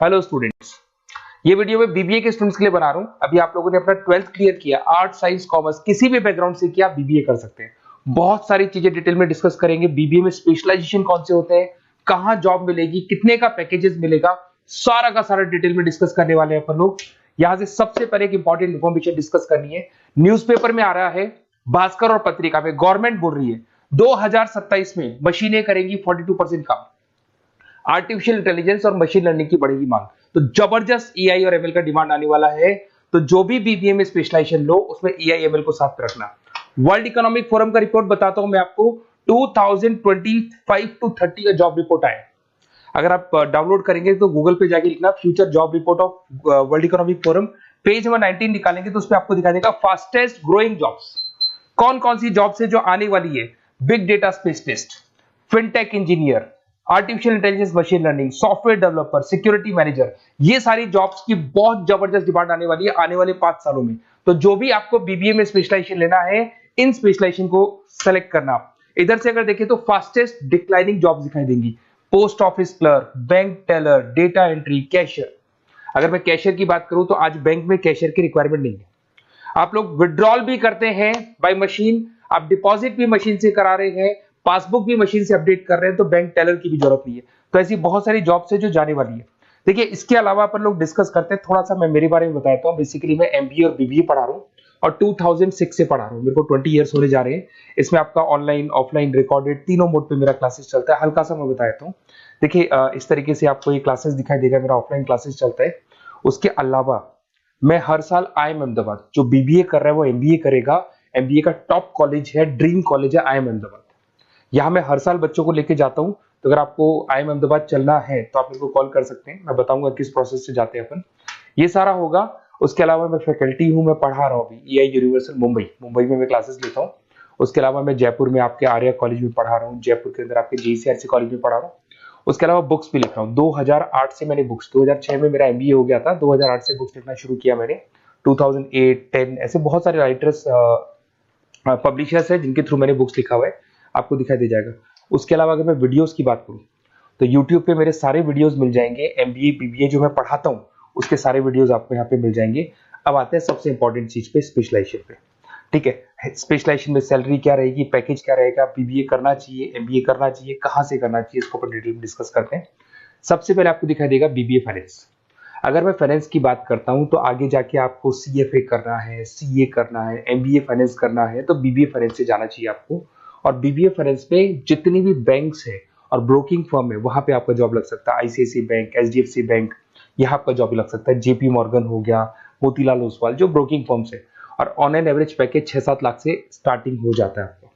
Hello students, ये video मैं BBA के स्टूडेंट्स के लिए बना रहा हूँ। अभी आप लोगों ने अपना 12th क्लियर किया, आर्ट साइंस कॉमर्स किसी भी बैकग्राउंड से किया, बीबीए कर सकते हैं। बहुत सारी चीजें डिटेल में डिस्कस करेंगे। बीबीए में स्पेशलाइजेशन कौन से होते हैं, कहाँ जॉब मिलेगी, कितने का पैकेजेस मिलेगा, सारा का सारा डिटेल में डिस्कस करने वाले हैं अपन लोग। यहाँ से सबसे पहले एक इंपॉर्टेंट इन्फॉर्मेशन डिस्कस करनी है। न्यूज़पेपर में आ रहा है, भास्कर और पत्रिका में गवर्नमेंट बोल रही है 2027 में मशीनें करेंगी 42% काम। आर्टिफिशियल इंटेलिजेंस और मशीन लर्निंग की बढ़ेगी मांग, तो जबरदस्त एआई और एमएल का डिमांड आने वाला है। तो जो भी बीबीए में स्पेशलाइजेशन लो उसमें एआई एमएल को साथ रखना। वर्ल्ड इकोनॉमिक फोरम का रिपोर्ट बताता हूं मैं आपको, 2025 टू 30 का जॉब रिपोर्ट आया। अगर आप डाउनलोड करेंगे तो गूगल पे जाके लिखना future job report of world economic forum, page number 19 निकालेंगे तो उसमें आपको दिखा देगा फास्टेस्ट ग्रोइंग जॉब्स कौन कौन सी जॉब्स है जो आने वाली है। Big data specialist, fintech engineer, artificial intelligence machine learning, software developer, security manager, ये सारी जॉब्स की बहुत जबरदस्त डिमांड आने वाली है आने वाले 5 सालों में। तो जो भी आपको बीबीए में स्पेशलाइजेशन लेना है, इन स्पेशलाइजेशन को सेलेक्ट करना। इधर से अगर देखें तो फास्टेस्ट डिक्लाइनिंग जॉब्स दिखाई देंगी, post office clerk, bank teller, data entry, cashier. अगर मैं कैशियर की बात करूं तो आज बैंक में कैशियर की रिक्वायरमेंट नहीं है। आप लोग विड्रॉल भी करते हैं बाय मशीन, आप डिपॉजिट भी मशीन से करा रहे हैं, पासबुक भी मशीन से अपडेट कर रहे हैं, तो बैंक टेलर की भी जरूरत नहीं है। तो ऐसी बहुत सारी जॉब्स है जो जाने वाली है। देखिए, इसके अलावा अपन लोग डिस्कस करते हैं, थोड़ा सा मैं मेरे बारे में बताता हूँ। बेसिकली मैं एमबीए और बीबीए पढ़ा रहा हूँ और 2006 से पढ़ा रहा हूँ। मेरे को 20 ईयर्स होने जा रहे हैं। इसमें आपका ऑनलाइन, ऑफलाइन, रिकॉर्डेड तीनों मोड पे मेरा क्लासेस चलता है। हल्का सा मैं बताता हूँ। देखिए, इस तरीके से आपको ये क्लासेस दिखाई देगा, मेरा ऑफलाइन क्लासेस चलता है। उसके अलावा मैं हर साल आईएम अहमदाबाद, जो बीबीए कर रहा है वो एमबीए करेगा, एमबीए का टॉप कॉलेज है, ड्रीम कॉलेज है आईएम अहमदाबाद। यहाँ मैं हर साल बच्चों को लेके जाता हूँ। तो अगर आपको आईएम अहमदाबाद चलना है तो आप मेरे को कॉल कर सकते हैं, मैं बताऊंगा किस प्रोसेस से जाते हैं अपन। ये सारा होगा। उसके अलावा मैं फैकल्टी हूँ, मैं पढ़ा रहा हूँ अभी एआई यूनिवर्सल मुंबई में मैं क्लासेस लेता हूँ। उसके अलावा मैं जयपुर में आपके आर्या कॉलेज में पढ़ा रहा हूँ, जयपुर के अंदर आपके जेसीआरसी कॉलेज में पढ़ा रहा हूँ। उसके अलावा बुक्स भी लिख रहा हूँ। 2008 से मैंने बुक्स, 2006 में मेरा एमबीए हो गया था, 2008 से बुक्स लिखना शुरू किया मैंने। 2008, 10 ऐसे बहुत सारे राइटर्स, पब्लिशर्स है जिनके थ्रू मैंने बुक्स लिखा हुआ है, आपको दिखाई दे जाएगा। उसके अलावा अगर मैं वीडियोस की बात करूं तो यूट्यूब पे मेरे सारे वीडियोस मिल जाएंगे। एमबीए बीबीए जो मैं पढ़ाता हूं उसके सारे वीडियोस आपको यहाँ पे मिल जाएंगे। अब आते हैं सबसे इंपॉर्टेंट चीज पे, स्पेशलाइजेशन पे। ठीक है, स्पेशलाइजेशन में सैलरी क्या रहेगी, पैकेज क्या रहेगा, बीबीए करना चाहिए, एमबीए करना चाहिए, कहाँ से करना चाहिए, इसको अपन डिटेल में डिस्कस करते हैं। सबसे पहले आपको दिखाई देगा बीबीए फाइनेंस। अगर मैं फाइनेंस की बात करता हूं तो आगे जाके आपको सीएफए करना है, सीए करना है, एमबीए फाइनेंस करना है, तो बीबीए फाइनेंस से जाना चाहिए आपको। और बीबीए फाइनेंस में जितनी भी बैंक्स है और ब्रोकिंग फर्म है वहां पे आपका जॉब लग सकता है। आईसीआईसी बैंक, एचडीएफसी बैंक, यहाँ आपका जॉब लग सकता है। जेपी मॉर्गन हो गया, मोतीलाल ओसवाल, जो ब्रोकिंग फर्म्स है। और on an average package 6-7 lakh से स्टार्टिंग हो जाता है आपको।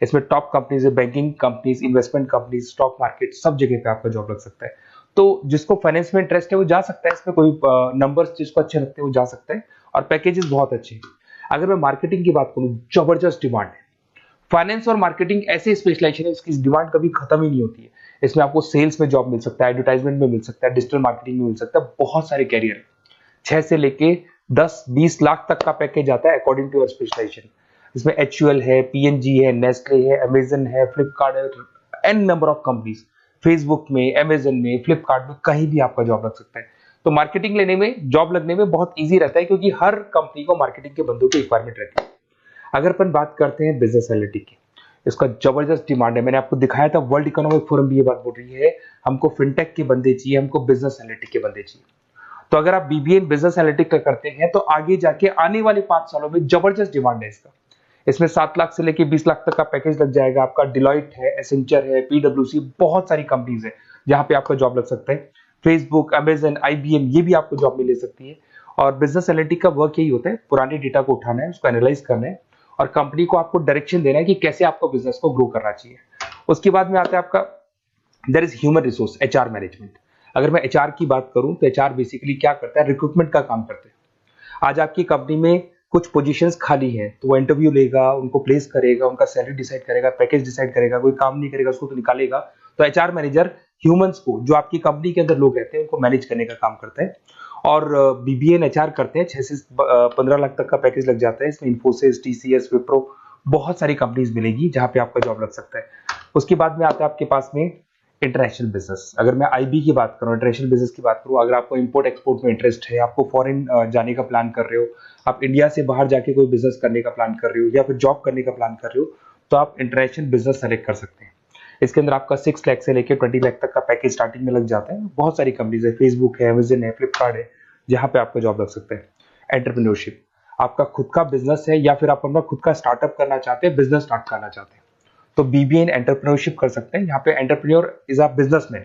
इसमें टॉप कंपनीज है, banking companies, investment companies, stock market, सब जगह पे आपका जॉब लग सकता है। तो जिसको फाइनेंस में इंटरेस्ट है वो जा सकता है, इसमें कोई नंबर्स जिसको अच्छे लगते हैं वो जा सकता है, और पैकेजेस बहुत अच्छे हैं। अगर मैं मार्केटिंग की बात करूं, जबरदस्त डिमांड है। फाइनेंस और मार्केटिंग ऐसे स्पेशलाइजेशन है, इसकी डिमांड कभी खत्म ही नहीं होती है। इसमें आपको सेल्स में जॉब मिल सकता है, एडवर्टाइजमेंट में मिल सकता है, डिजिटल मार्केटिंग में मिल सकता है, बहुत सारे कैरियर, 6 से लेके 10-20 लाख तक का पैकेज आता है अकॉर्डिंग टू योर स्पेशलाइजेशन। इसमें एचयूएल है, पीएनजी है, नेस्ले है, अमेजन है, फ्लिपकार्ट है, an number of companies. Facebook में, अमेजन में, फ्लिपकार्ट में, कहीं भी आपका जॉब लग सकता है। तो मार्केटिंग लेने में, जॉब लगने में बहुत ईजी रहता है, क्योंकि हर कंपनी को मार्केटिंग के बंदों की रिक्वायरमेंट रहती है। अगर अपन बात करते हैं बिजनेस एनालिटिक की, इसका जबरदस्त डिमांड है। मैंने आपको दिखाया था, वर्ल्ड इकोनॉमिक फोरम भी ये बात बोल रही है, हमको फिनटेक के बंदे चाहिए, हमको बिजनेस एनालिटिक के बंदे चाहिए। तो अगर आप बीबीए बिजनेस एनालिटिक करते हैं तो आगे जाके आने वाले 5 सालों में जबरदस्त डिमांड है इसका। इसमें 7 लाख से लेके 20 लाख तक का पैकेज लग जाएगा आपका। डिलॉइट है, एसेंचर है, पीडब्ल्यूसी, बहुत सारी कंपनीज है जहां पे आपका जॉब लग सकता है। फेसबुक, अमेजन, आईबीएम, ये भी आपको जॉब में ले सकती है। और बिजनेस एनालिटिक का वर्क यही होता है, पुराने डेटा को उठाना है, उसको एनालाइज करना है और कंपनी को आपको डायरेक्शन देना है कि कैसे आपको बिजनेस को ग्रो करना चाहिए। उसके बाद में आता है आपका, there is human resource, HR management. अगर मैं एचआर की बात करूं तो एचआर बेसिकली क्या करता है, रिक्रूटमेंट का काम करते हैं। आज आपकी कंपनी में कुछ पोजीशंस खाली हैं तो वो इंटरव्यू लेगा, उनको प्लेस करेगा, उनका सैलरी डिसाइड करेगा, पैकेज डिसाइड करेगा, कोई काम नहीं करेगा उसको तो निकालेगा। तो एचआर मैनेजर ह्यूमंस को, जो आपकी कंपनी के अंदर लोग रहते हैं, उनको मैनेज करने का काम करता है। और बीबीए एंड एचआर करते हैं, 6 से 15 लाख तक का पैकेज लग जाता है। इसमें इन्फोसिस, टीसीएस, विप्रो, बहुत सारी कंपनीज मिलेगी जहां पे आपका जॉब लग सकता है। उसके बाद में आता है आपके पास में इंटरनेशनल बिजनेस, अगर मैं आईबी की बात करूं, इंटरनेशनल बिजनेस की बात करूं, अगर आपको इंपोर्ट एक्सपोर्ट में इंटरेस्ट है, आपको फॉरेन जाने का प्लान कर रहे हो, आप इंडिया से बाहर जाके कोई बिजनेस करने का प्लान कर रहे हो या फिर जॉब करने का प्लान कर रहे हो, तो आप इंटरनेशनल बिजनेस सेलेक्ट कर सकते हैं। इसके अंदर आपका 6 लाख से लेकर 20 लाख तक का पैकेज स्टार्टिंग में लग जाता है। बहुत सारी कंपनीज है, फेसबुक है, अमेजन है, फ्लिपकार्ट है, जहां पे आपका जॉब लग सकता है। एंटरप्रेन्योरशिप, आपका खुद का बिजनेस है या फिर आप अपना खुद का स्टार्टअप करना चाहते हैं, बिजनेस स्टार्ट करना चाहते हैं, तो बीबीए इन एंटरप्रेन्योरशिप कर सकते हैं। यहाँ पे एंटरप्रेन्योर इज अ बिजनेसमैन,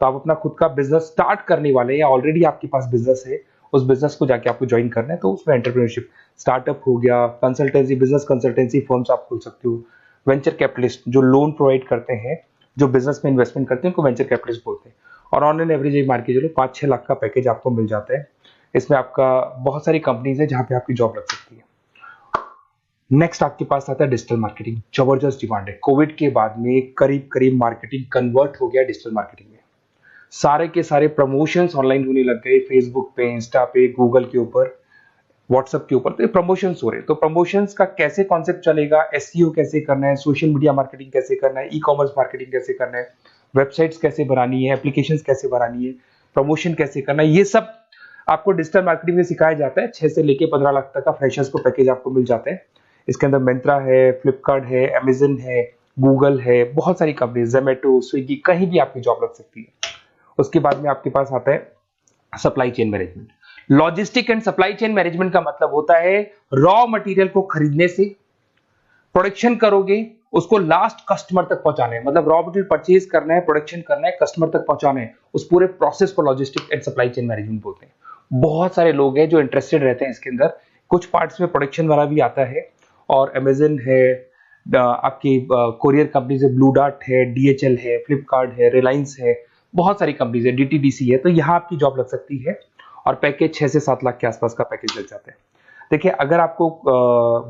तो आप अपना खुद का बिजनेस स्टार्ट करने वाले हैं या ऑलरेडी आपके पास बिजनेस है, उस बिजनेस को जाके आपको ज्वाइन करना है, तो उसमें एंटरप्रेन्योरशिप। स्टार्टअप हो गया, कंसल्टेंसी, बिजनेस कंसल्टेंसी फर्म्स आप खोल सकते हो। वेंचर कैपिटलिस्ट जो लोन प्रोवाइड करते हैं, जो बिजनेस में इन्वेस्टमेंट करते हैं, उनको वेंचर कैपिटलिस्ट बोलते हैं। और ऑन एन एवरेज मान के चलो 5-6 लाख का पैकेज आपको मिल जाता है। इसमें आपका बहुत सारी कंपनीज है जहां पे आपकी जॉब लग सकती है। नेक्स्ट आपके पास आता है डिजिटल मार्केटिंग। जबरदस्त डिमांड है, कोविड के बाद में करीब करीब मार्केटिंग कन्वर्ट हो गया डिजिटल मार्केटिंग में। सारे के सारे प्रमोशंस ऑनलाइन होने लग गए, फेसबुक पे, इंस्टा पे, गूगल के ऊपर, व्हाट्सएप के ऊपर, तो प्रमोशंस हो रहे हैं। तो प्रमोशंस का कैसे कॉन्सेप्ट चलेगा, एसईओ कैसे करना है, सोशल मीडिया मार्केटिंग कैसे करना है, ई कॉमर्स मार्केटिंग कैसे करना है, वेबसाइट्स कैसे बनानी है, एप्लीकेशंस कैसे बनानी है, प्रमोशन कैसे करना है, ये सब आपको डिजिटल मार्केटिंग में सिखाया जाता है। 6 से लेके 15 लाख तक का फ्रेशर्स को पैकेज आपको मिल जाता है। इसके अंदर मिंत्रा है, फ्लिपकार्ट है, अमेजन है, गूगल है, बहुत सारी कंपनी, जोमेटो, स्विगी, कहीं भी आपकी जॉब लग सकती है। उसके बाद में आपके पास आता है supply chain management. Logistic and supply chain management का मतलब होता है रॉ मटेरियल को खरीदने से, प्रोडक्शन करोगे, उसको लास्ट कस्टमर तक पहुंचाना है, मतलब रॉ मटेरियल परचेज करना है, प्रोडक्शन करना है, कस्टमर तक पहुंचाना है, उस पूरे प्रोसेस को logistic and supply chain management बोलते हैं। बहुत सारे लोग हैं जो इंटरेस्टेड रहते हैं इसके अंदर। कुछ पार्ट्स में प्रोडक्शन वाला भी आता है, और अमेजन है, आपकी कोरियर कंपनीज है, ब्लू डार्ट है, डीएचएल है, फ्लिपकार्ट है, रिलायंस है, बहुत सारी कंपनीज है, डीटीडीसी है, तो यहाँ आपकी जॉब लग सकती है। और पैकेज 6 से 7 लाख के आसपास का पैकेज लग जाता है। देखिए, अगर आपको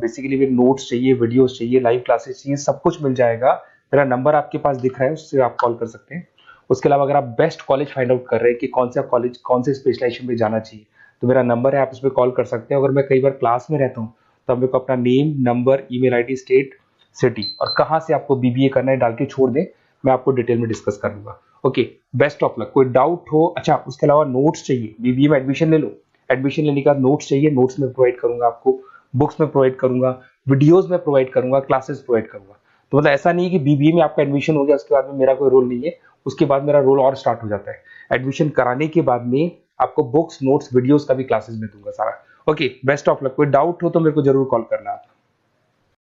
बेसिकली नोट्स चाहिए, वीडियोस चाहिए, लाइव क्लासेस चाहिए, सब कुछ मिल जाएगा। मेरा नंबर आपके पास दिख रहा है, उससे आप कॉल कर सकते हैं। उसके अलावा अगर आप बेस्ट कॉलेज फाइंड आउट कर रहे हैं कि कौन सा कॉलेज, कौन से स्पेशलाइजेशन में जाना चाहिए, तो मेरा नंबर है, आप उस पर कॉल कर सकते हैं। अगर मैं कई बार क्लास में रहता हूँ, तो मेरे को अपना name, number, email ID, state, city और कहाँ से आपको बीबीए करना है डाल के छोड़ दें, मैं आपको डिटेल में डिस्कस कर लूंगा। Okay, best of luck. कोई डाउट हो, अच्छा उसके अलावा नोट्स चाहिए, बीबीए में एडमिशन ले लो, एडमिशन लेने का नोट्स चाहिए, नोट्स में प्रोवाइड करूंगा आपको, बुक्स में प्रोवाइड करूंगा, वीडियोस में प्रोवाइड करूंगा, क्लासेस प्रोवाइड करूंगा। तो मतलब ऐसा नहीं है कि बीबीए में आपका एडमिशन हो गया उसके बाद में मेरा कोई रोल नहीं है, उसके बाद मेरा रोल और स्टार्ट हो जाता है। एडमिशन कराने के बाद में आपको बुक्स, नोट्स, वीडियोस का भी क्लासेस में दूंगा सारा। Okay, best of luck. कोई डाउट हो तो मेरे को जरूर कॉल करना।